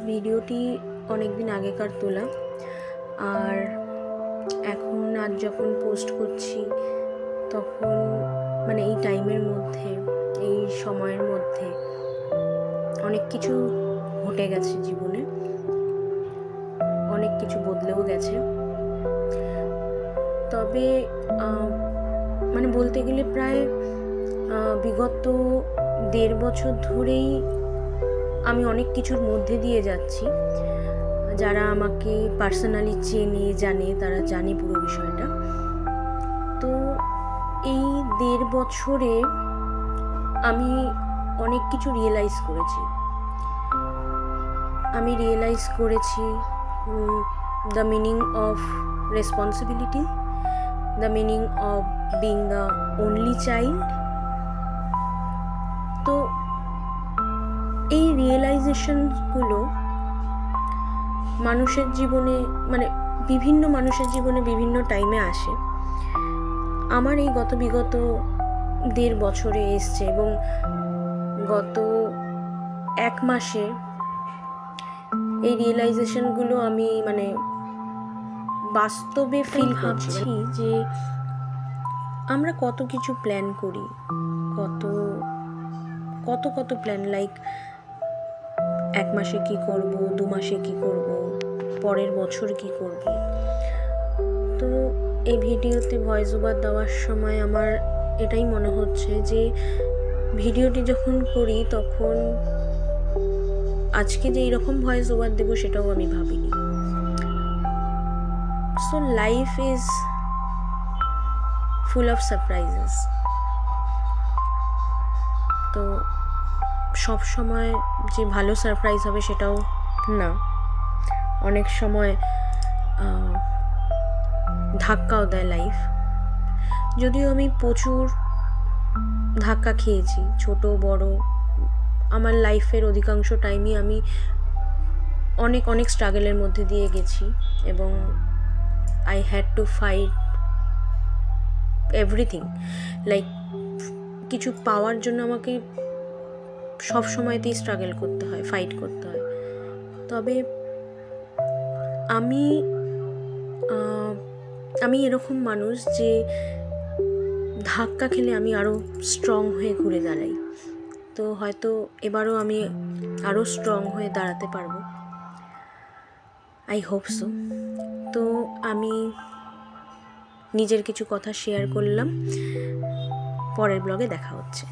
ভিডিওটি অনেক দিন আগেকার তোলা, আর এখন আজ যখন পোস্ট করছি তখন মানে এই টাইমের মধ্যে, এই সময়ের মধ্যে অনেক কিছু ঘটে গেছে জীবনে, অনেক কিছু বদলেও গেছে। তবে মানে বলতে গেলে প্রায় বিগত 1.5 বছর ধরেই আমি অনেক কিছুর মধ্যে দিয়ে যাচ্ছি। যারা আমাকে পার্সোনালি চেনে, জানে, তারা জানে পুরো বিষয়টা। তো এই 1.5 বছরে আমি অনেক কিছু রিয়েলাইজ করেছি। আমি রিয়েলাইজ করেছি the meaning of responsibility, the meaning of being the only child. তো এই রিয়েলাইজেশনগুলো মানুষের জীবনে, মানে বিভিন্ন মানুষের জীবনে বিভিন্ন টাইমে আসে। আমার এই বিগত 1.5 বছরে এসছে, এবং গত 1 মাসে এই রিয়েলাইজেশনগুলো আমি মানে বাস্তবে ফিল করছি যে আমরা কত কিছু প্ল্যান করি, কত প্ল্যান, লাইক 1 মাসে কি করব, 2 মাসে কি করব, পরের বছর কি করব। তো এই ভিডিওতে ভয়েস ওভার দেওয়ার সময় আমার এটাই মনে হচ্ছে যে ভিডিওটি যখন করি তখন আজকে যে এরকম ভয়েস ওভার দেবো সেটাও আমি ভাবিনি। So life is full of surprises. তো সব সময় যে ভালো সারপ্রাইজ হবে সেটাও না, অনেক সময় ধাক্কাও দেয় লাইফ। যদিও আমি প্রচুর ধাক্কা খেয়েছি, ছোট বড়, আমার লাইফের অধিকাংশ টাইমই আমি অনেক স্ট্রাগলের মধ্যে দিয়ে গেছি, এবং I had to fight everything. Like কিছু পাওয়ার জন্য আমাকে সব সময়তেই স্ট্রাগল করতে হয়, ফাইট করতে হয়। তবে আমি এরকম মানুষ যে ধাক্কা খেলে আমি আরও স্ট্রং হয়ে ঘুরে দাঁড়াই। তো হয়তো এবারও আমি আরও স্ট্রং হয়ে দাঁড়াতে পারবো, আই হোপ সো। তো আমি নিজের কিছু কথা শেয়ার করলাম, পরের ব্লগে দেখা হচ্ছে।